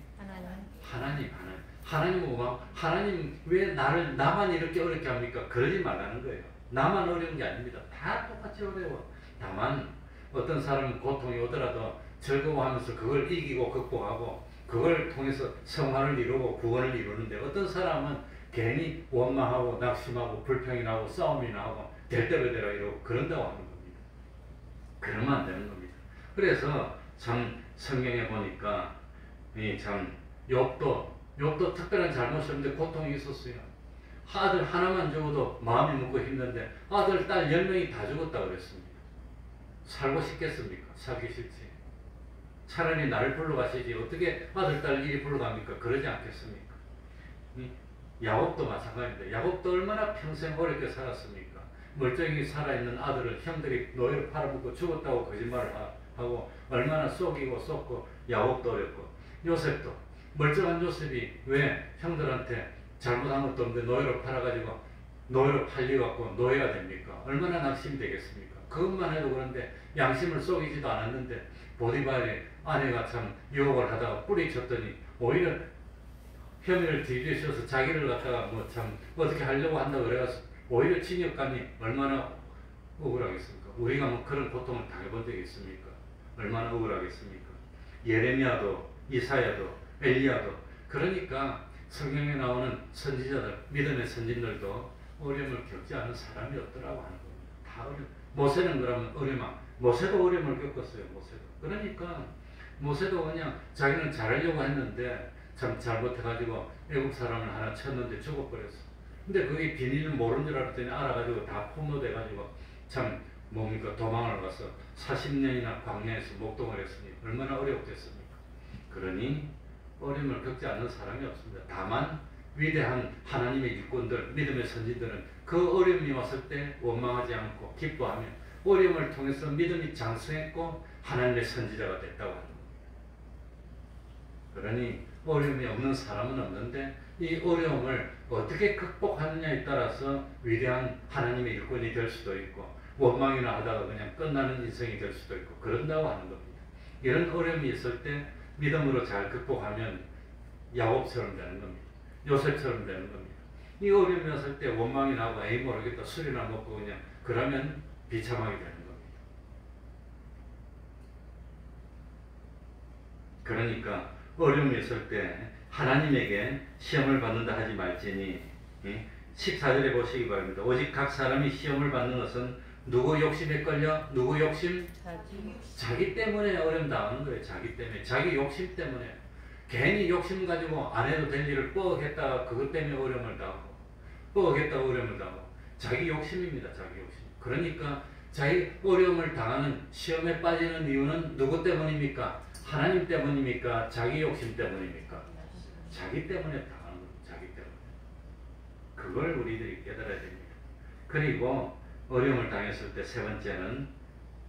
하나님 왜 나만 이렇게 어렵게 합니까? 그러지 말라는 거예요. 나만 어려운 게 아닙니다. 다 똑같이 어려워. 다만 어떤 사람은 고통이 오더라도 즐거워하면서 그걸 이기고 극복하고 그걸 통해서 성화를 이루고 구원을 이루는데 어떤 사람은 괜히 원망하고 낙심하고 불평이 나고 싸움이 나고 될 대로 되라 이러고 그런다고 하는 겁니다. 그러면 안 되는 겁니다. 그래서 참 성경에 보니까 참 욥도 특별한 잘못이 없는데 고통이 있었어요. 아들 하나만 죽어도 마음이 무겁고 힘든데 아들 딸 10명이 다 죽었다 그랬습니다. 살고 싶겠습니까? 살기 싫지. 차라리 나를 불러가시지 어떻게 아들 딸 이리 불러갑니까? 그러지 않겠습니까? 야곱도 마찬가지인데 야곱도 얼마나 평생 어렵게 살았습니까? 멀쩡히 살아있는 아들을 형들이 노예로 팔아먹고 죽었다고 거짓말을 하고 얼마나 속이고 쏟고 야곱도 어렵고 요셉도 멀쩡한 요셉이 왜 형들한테 잘못한 것도 없는데 노예로 팔아가지고 노예로 팔려갖고 노예가 됩니까? 얼마나 낙심이 되겠습니까? 그것만 해도 그런데 양심을 속이지도 않았는데 보디발의 아내가 참 유혹을 하다가 뿌리쳤더니 오히려 혐의를 뒤집어서 자기를 갖다가 뭐 참 어떻게 하려고 한다 그래서 오히려 징역감이 얼마나 억울하겠습니까? 우리가 뭐 그런 고통을 당해본 적이 있습니까? 얼마나 억울하겠습니까? 예레미야도 이사야도 엘리야도 그러니까 성경에 나오는 선지자들 믿음의 선진들도 어려움을 겪지 않은 사람이 없더라고 하는 겁니다. 다 어려움. 모세는 그러면 모세도 어려움을 겪었어요. 모세도. 그러니까 모세도 그냥 자기는 잘하려고 했는데 참 잘못해가지고 애국 사람을 하나 쳤는데 죽어버렸어. 근데 그게 비밀을 모르는 줄 알았더니 알아가지고 다 폭로돼가지고 참 뭡니까 도망을 가서 40년이나 광야에서 목동을 했으니 얼마나 어려웠겠습니까? 그러니 어려움을 겪지 않는 사람이 없습니다. 다만 위대한 하나님의 일꾼들, 믿음의 선지들은 그 어려움이 왔을 때 원망하지 않고 기뻐하며 어려움을 통해서 믿음이 장성했고 하나님의 선지자가 됐다고 하는 겁니다. 그러니 어려움이 없는 사람은 없는데 이 어려움을 어떻게 극복하느냐에 따라서 위대한 하나님의 일꾼이 될 수도 있고 원망이나 하다가 그냥 끝나는 인생이 될 수도 있고 그런다고 하는 겁니다. 이런 어려움이 있을 때 믿음으로 잘 극복하면 야곱처럼 되는 겁니다. 요셉처럼 되는 겁니다. 이 어려움이 왔을 때 원망이 나고 에이 모르겠다 술이나 먹고 그냥 그러면 비참하게 되는 겁니다. 그러니까 어려움이 있을 때 하나님에게 시험을 받는다 하지 말지니 14절에 보시기 바랍니다. 오직 각 사람이 시험을 받는 것은 누구 욕심에 걸려? 누구 욕심? 자기 때문에 어려움 당하는 거예요. 자기 때문에. 자기 욕심 때문에. 괜히 욕심 가지고 안 해도 될 일을 뻑했다가 그것 때문에 어려움을 당하고 뻑했다가 어려움을 당하고 자기 욕심입니다. 자기 욕심. 그러니까 자기 어려움을 당하는 시험에 빠지는 이유는 누구 때문입니까? 하나님 때문입니까? 자기 욕심 때문입니까? 자기 때문에 당하는 겁니다. 자기 때문에. 그걸 우리들이 깨달아야 됩니다. 그리고 어려움을 당했을 때 세 번째는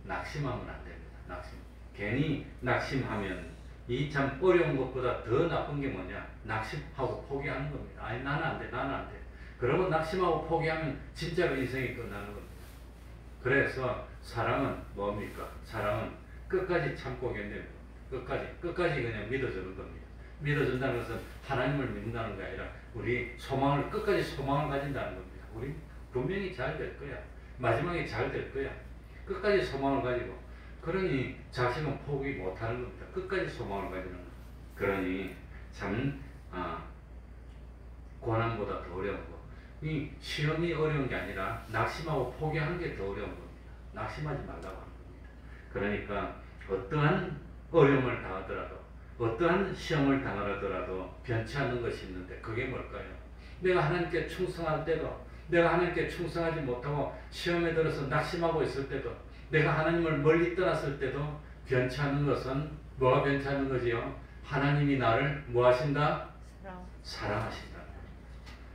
낙심하면 안 됩니다. 낙심. 괜히 낙심하면 이 참 어려운 것보다 더 나쁜 게 뭐냐? 낙심하고 포기하는 겁니다. 아니 나는 안 돼. 나는 안 돼. 그러고 낙심하고 포기하면 진짜로 인생이 끝나는 겁니다. 그래서 사랑은 뭡니까? 사랑은 끝까지 참고 견디는 겁니다. 끝까지 그냥 믿어주는 겁니다. 믿어준다는 것은 하나님을 믿는다는 게 아니라 우리 소망을 끝까지 소망을 가진다는 겁니다. 우리 분명히 잘 될 거야. 마지막에 잘 될 거야. 끝까지 소망을 가지고 그러니 자식은 포기 못하는 겁니다. 끝까지 소망을 가지는 겁니다. 그러니 참 고난보다 더 어려운 거. 이 시험이 어려운 게 아니라 낙심하고 포기하는 게 더 어려운 겁니다. 낙심하지 말라고 하는 겁니다. 그러니까 어떠한 어려움을 당하더라도 어떠한 시험을 당하더라도 변치 않는 것이 있는데 그게 뭘까요? 내가 하나님께 충성할 때도 내가 하나님께 충성하지 못하고 시험에 들어서 낙심하고 있을 때도 내가 하나님을 멀리 떠났을 때도 변치 않는 것은 뭐가 변치 않는 거지요? 하나님이 나를 뭐 하신다? 사랑하신다.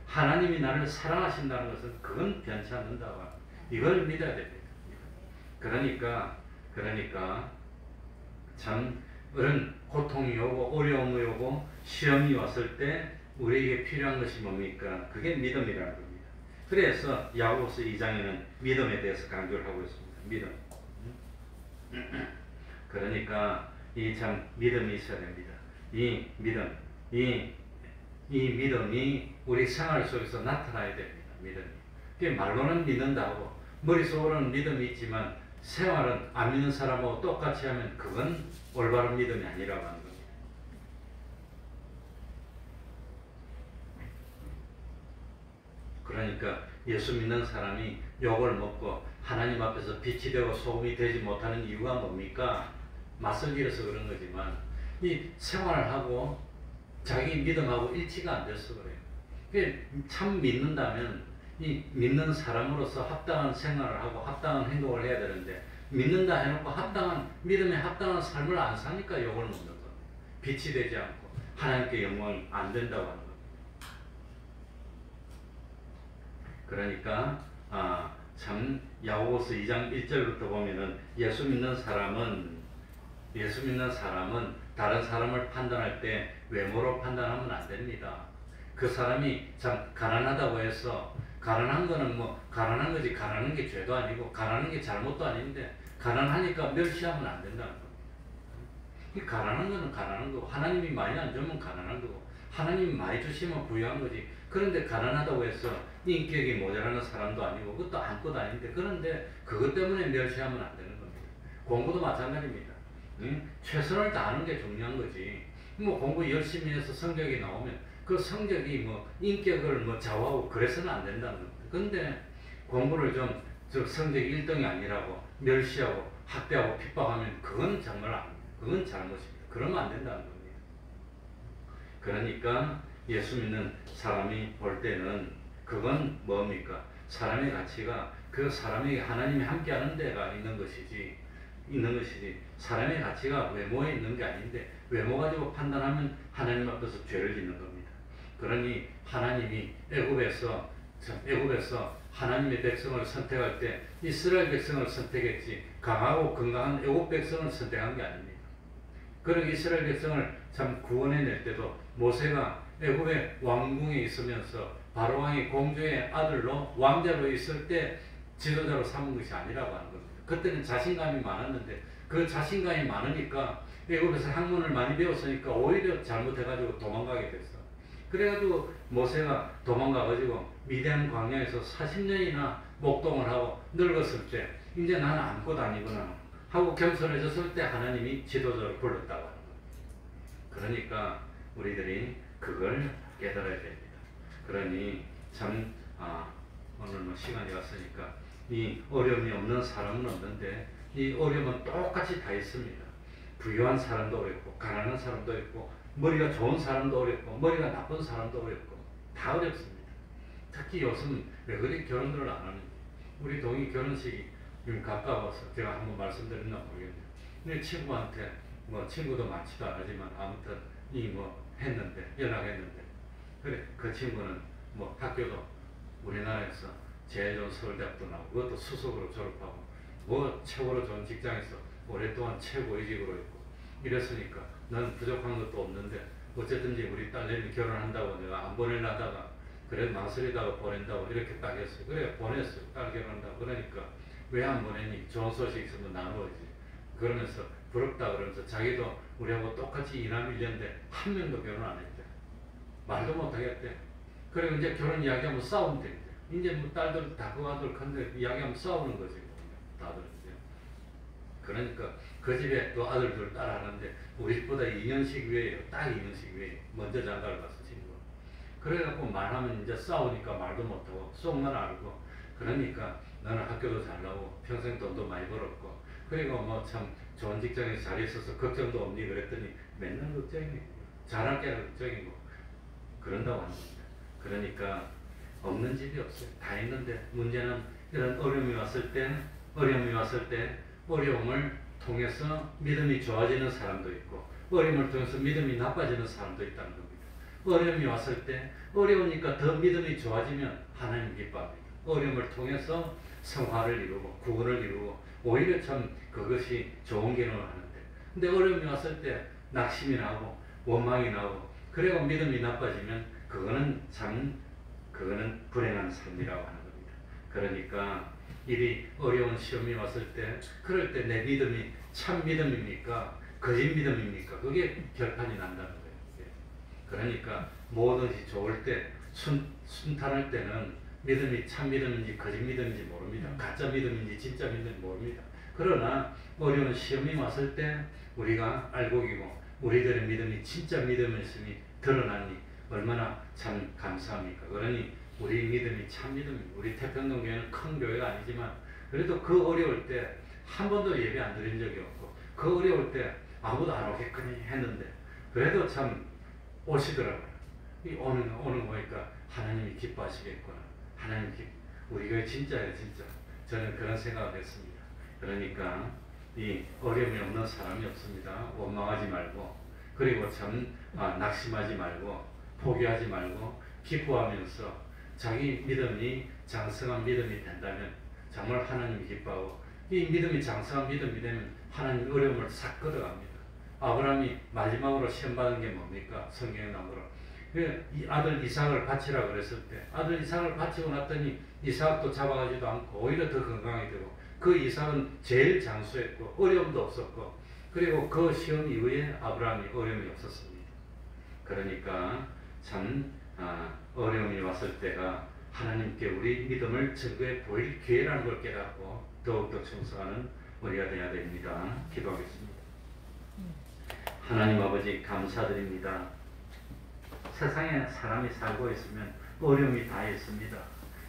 하나님이 나를 사랑하신다는 것은 그건 변치 않는다고 합니다. 이걸 믿어야 됩니다. 그러니까 참 그런 고통이 오고 어려움이 오고 시험이 왔을 때 우리에게 필요한 것이 뭡니까? 그게 믿음이라는 겁니다. 그래서 야고보서 2장에는 믿음에 대해서 강조를 하고 있습니다. 믿음. 그러니까 이 참 믿음이 있어야 됩니다. 이 믿음이 우리 생활 속에서 나타나야 됩니다. 믿음이. 그게 말로는 믿는다고 머릿속으로는 믿음이 있지만 생활은 안 믿는 사람하고 똑같이 하면 그건 올바른 믿음이 아니라고 하는 겁니다. 그러니까 예수 믿는 사람이 욕을 먹고 하나님 앞에서 빛이 되고 소금이 되지 못하는 이유가 뭡니까? 맞설 길어서 그런 거지만 이 생활하고 자기 믿음하고 일치가 안 돼서 그래요. 참 믿는다면 이 믿는 사람으로서 합당한 생활을 하고 합당한 행동을 해야 되는데 믿는다 해놓고 믿음에 합당한 삶을 안 사니까 욕을 먹는 겁니다. 빛이 되지 않고 하나님께 영광이 안 된다고 하는 겁니다. 그러니까 참 야고보서 2장 1절부터 보면은 예수 믿는 사람은 다른 사람을 판단할 때 외모로 판단하면 안 됩니다. 그 사람이 참 가난하다고 해서 그 가난한 거는 뭐 가난한 거지, 가난한 게 죄도 아니고 가난한 게 잘못도 아닌데 가난하니까 멸시하면 안 된다는 겁니다. 이 가난한 거는 가난한 거고, 하나님이 많이 안 주면 가난한 거고, 하나님이 많이 주시면 부유한 거지. 그런데 가난하다고 해서 인격이 모자라는 사람도 아니고 그것도 아무것도 아닌데, 그런데 그것 때문에 멸시하면 안 되는 겁니다. 공부도 마찬가지입니다. 응? 최선을 다하는 게 중요한 거지. 뭐 공부 열심히 해서 성적이 나오면 그 성적이 뭐 인격을 뭐 좌우하고 그래서는 안 된다는 겁니다. 근데 공부를 좀 성적 1등이 아니라고 멸시하고 학대하고 핍박하면 그건 정말 아닙니다. 그건 잘못입니다. 그러면 안 된다는 겁니다. 그러니까 예수 믿는 사람이 볼 때는 그건 뭡니까? 사람의 가치가 그 사람에게 하나님이 함께하는 데가 있는 것이지 사람의 가치가 외모에 있는 게 아닌데 외모 가지고 판단하면 하나님 앞에서 죄를 짓는 겁니다. 그러니 하나님이 애굽에서 하나님의 백성을 선택할 때 이스라엘 백성을 선택했지 강하고 건강한 애굽 백성을 선택한 게 아닙니다. 그런 이스라엘 백성을 참 구원해낼 때도 모세가 애굽의 왕궁에 있으면서 바로 왕이 공주의 아들로 왕자로 있을 때 지도자로 삼은 것이 아니라고 하는 겁니다. 그때는 자신감이 많았는데 그 자신감이 많으니까 애굽에서 학문을 많이 배웠으니까 오히려 잘못해가지고 도망가게 됐어. 그래가지고 모세가 도망가가지고 미디안 광야에서 40년이나 목동을 하고 늙었을 때 이제 나는 아무것도 아니구나 하고 겸손해졌을 때 하나님이 지도자를 불렀다고 하는 거예요. 그러니까 우리들이 그걸 깨달아야 됩니다. 그러니 참 오늘 뭐 시간이 왔으니까 이 어려움이 없는 사람은 없는데 이 어려움은 똑같이 다 있습니다. 부유한 사람도 어렵고 가난한 사람도 있고 머리가 좋은 사람도 어렵고 머리가 나쁜 사람도 어렵고 다 어렵습니다. 특히 요즘 왜 그리 결혼들을 안 하는지. 우리 동이 결혼식이 가까워서 제가 한번 말씀드렸나 모르겠네요. 내 친구한테 뭐 친구도 많지도 않지만 아무튼 이 뭐 했는데 연락했는데 그래 그 친구는 뭐 학교도 우리나라에서 제일 좋은 서울대학도 나오고 그것도 수석으로 졸업하고 뭐 최고로 좋은 직장에서 오랫동안 최고 이직으로 있고 이랬으니까 난 부족한 것도 없는데 어쨌든지 우리 딸내미 결혼한다고 내가 안 보내려다가 그래 망설이다가 보낸다고 이렇게 딱 했어요. 그래 보냈어요. 딸 결혼한다고. 그러니까 왜 안 보내니? 좋은 소식 있으면 나누어야지. 그러면서 부럽다 그러면서 자기도 우리하고 똑같이 이남 1년대 한 명도 결혼 안 했대. 말도 못 하겠대. 그리고 이제 결혼 이야기하면 싸우면 된대. 이제 뭐 딸들 다 그 아들 큰데 이야기하면 싸우는 거지. 다들 이제. 그러니까 그 집에 또 아들들 딸 하는데 우리 집보다 2년씩 위에요. 딱 2년씩 위에. 먼저 장가를 갔어 친구. 그래갖고 말하면 이제 싸우니까 말도 못하고 속만 알고 그러니까 나는 학교도 잘 나오고 평생 돈도 많이 벌었고 그리고 뭐 참 좋은 직장에서 잘 있어서 걱정도 없니 그랬더니 맨날 걱정이고 잘할 게라 걱정이고 그런다고 합니다. 그러니까 없는 집이 없어요. 다 있는데 문제는 이런 어려움이 왔을 때 어려움을 통해서 믿음이 좋아지는 사람도 있고 어려움을 통해서 믿음이 나빠지는 사람도 있다는 겁니다. 어려움이 왔을 때 어려우니까 더 믿음이 좋아지면 하나님 기뻐합니다. 어려움을 통해서 성화를 이루고 구원을 이루고 오히려 참 그것이 좋은 기능을 하는데 근데 어려움이 왔을 때 낙심이 나고 원망이 나고 그리고 믿음이 나빠지면 그거는 불행한 삶이라고 하는 겁니다. 그러니까 이리 어려운 시험이 왔을 때 그럴 때 내 믿음이 참 믿음입니까? 거짓 믿음입니까? 그게 결판이 난다는 거예요. 그러니까 뭐든지 좋을 때 순탄할 때는 믿음이 참 믿음인지 거짓 믿음인지 모릅니다. 가짜 믿음인지 진짜 믿음인지 모릅니다. 그러나 어려운 시험이 왔을 때 우리가 알고기고 우리들의 믿음이 진짜 믿음이었으니 드러나니 얼마나 참 감사합니까? 그러니 우리 믿음이 참 믿음입니다. 우리 태평동 교회는 큰 교회가 아니지만 그래도 그 어려울 때 한 번도 예배 안 드린 적이 없고 그 어려울 때 아무도 안 오겠거니 했는데 그래도 참 오시더라고요. 오는 거 보니까 하나님이 기뻐하시겠구나. 우리 교회 진짜예요, 진짜. 저는 그런 생각을 했습니다. 그러니까 이 어려움이 없는 사람이 없습니다. 원망하지 말고 그리고 참 낙심하지 말고 포기하지 말고 기뻐하면서 자기 믿음이 장성한 믿음이 된다면 정말 하나님이 기뻐하고 이 믿음이 장성한 믿음이 되면 하나님 어려움을 싹 걷어갑니다. 아브라함이 마지막으로 시험받은 게 뭡니까? 성경에 나오더라. 이 아들 이삭을 바치라 그랬을 때 아들 이삭을 바치고 났더니 이삭도 잡아가지도 않고 오히려 더 건강하게 되고, 그 이삭은 제일 장수했고 어려움도 없었고, 그리고 그 시험 이후에 아브라함이 어려움이 없었습니다. 그러니까 참 어려움이 왔을 때가 하나님께 우리 믿음을 증거해 보일 기회라는 걸 깨닫고 더욱더 충성하는 우리가 되어야 됩니다. 기도하겠습니다. 하나님 아버지, 감사드립니다. 세상에 사람이 살고 있으면 어려움이 다 있습니다.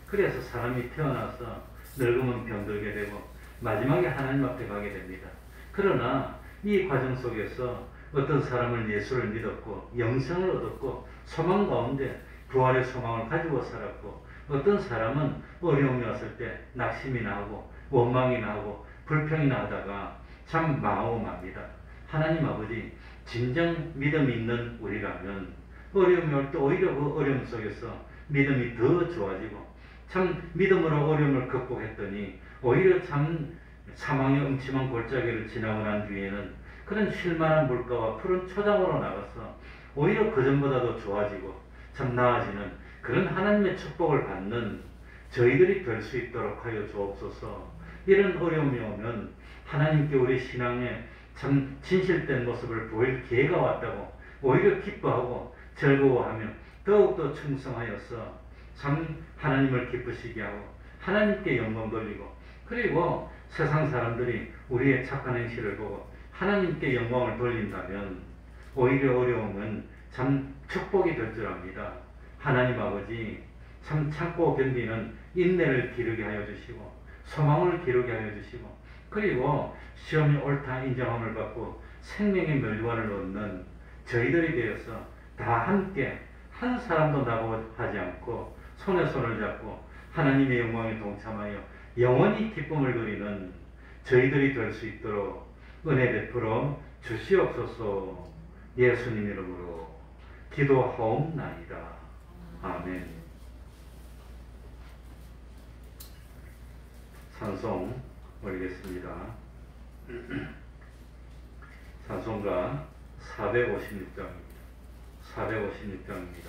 그래서 사람이 태어나서 늙으면 병들게 되고 마지막에 하나님 앞에 가게 됩니다. 그러나 이 과정 속에서 어떤 사람은 예수를 믿었고 영생을 얻었고 소망 가운데 부활의 소망을 가지고 살았고, 어떤 사람은 어려움이 왔을 때 낙심이 나고 원망이 나고 불평이 나다가 참 망하고 맙니다. 하나님 아버지, 진정 믿음이 있는 우리라면 어려움이 올 때 오히려 그 어려움 속에서 믿음이 더 좋아지고, 참 믿음으로 어려움을 극복했더니 오히려 참 사망의 음침한 골짜기를 지나고 난 뒤에는 그런 쉴만한 물가와 푸른 초장으로 나가서 오히려 그전보다도 좋아지고 참 나아지는 그런 하나님의 축복을 받는 저희들이 될 수 있도록 하여 주옵소서. 이런 어려움이 오면 하나님께 우리 신앙의 참 진실된 모습을 보일 기회가 왔다고 오히려 기뻐하고 즐거워하며 더욱더 충성하여서 참 하나님을 기쁘시게 하고 하나님께 영광 돌리고, 그리고 세상 사람들이 우리의 착한 행실을 보고 하나님께 영광을 돌린다면 오히려 어려움은 참 축복이 될 줄 압니다. 하나님 아버지, 참 참고 견디는 인내를 기르게 하여 주시고 소망을 기르게 하여 주시고, 그리고 시험이 옳다 인정함을 받고 생명의 멸관을 얻는 저희들이 되어서 다 함께 한 사람도 나고 하지 않고 손에 손을 잡고 하나님의 영광에 동참하여 영원히 기쁨을 누리는 저희들이 될 수 있도록 은혜 베풀어 주시옵소서. 예수님 이름으로 기도하옵나이다. 아멘. 찬송 올리겠습니다. 찬송가 456장입니다. 456장입니다.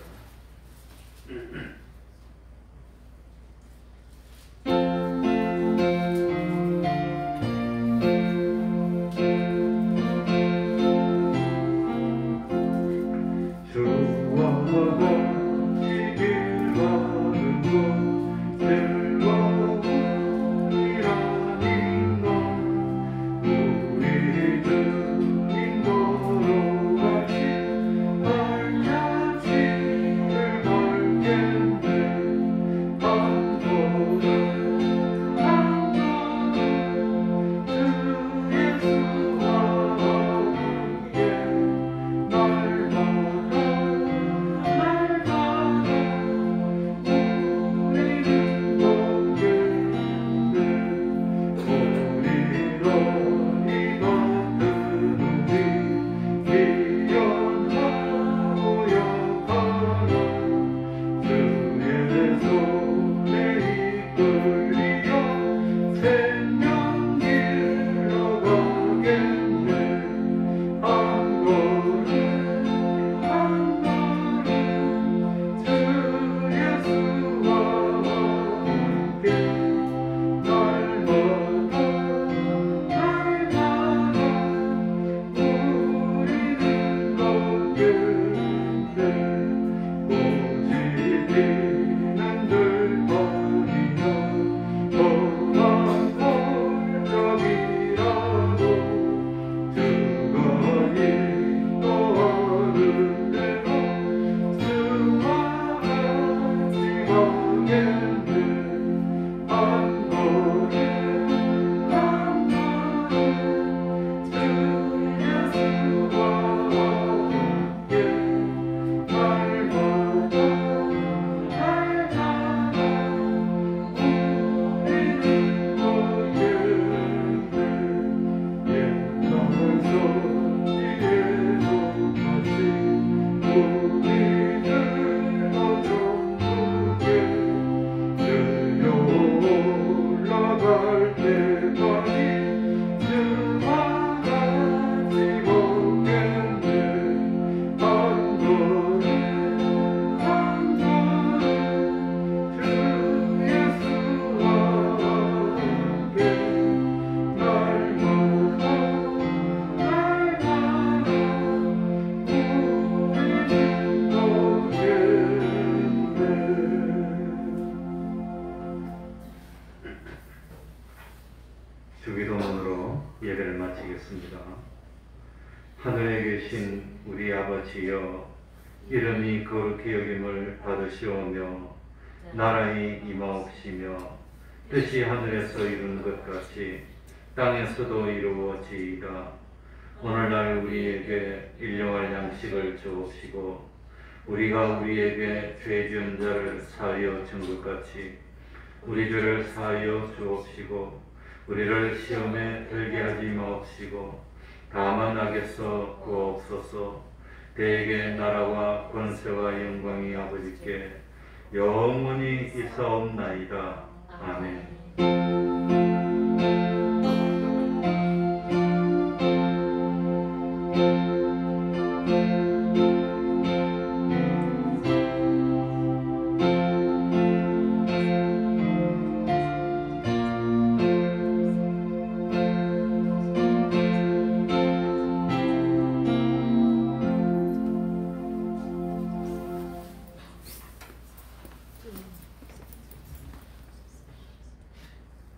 주기도문으로 예배를 마치겠습니다. 하늘에 계신 우리 아버지여, 이름이 거룩히 여김을 받으시오며 나라의 임하옵시며 뜻이 하늘에서 이루는 것 같이 땅에서도 이루어지이다. 오늘날 우리에게 일용할 양식을 주옵시고 우리가 우리에게 죄 지은 자를 사하여 준 것 같이 우리 죄를 사하여 주옵시고 우리를 시험에 들게 하지 마옵시고 다만 악에서 구하옵소서. 대개 나라와 권세와 영광이 아버지께 영원히 있사옵나이다. 아멘.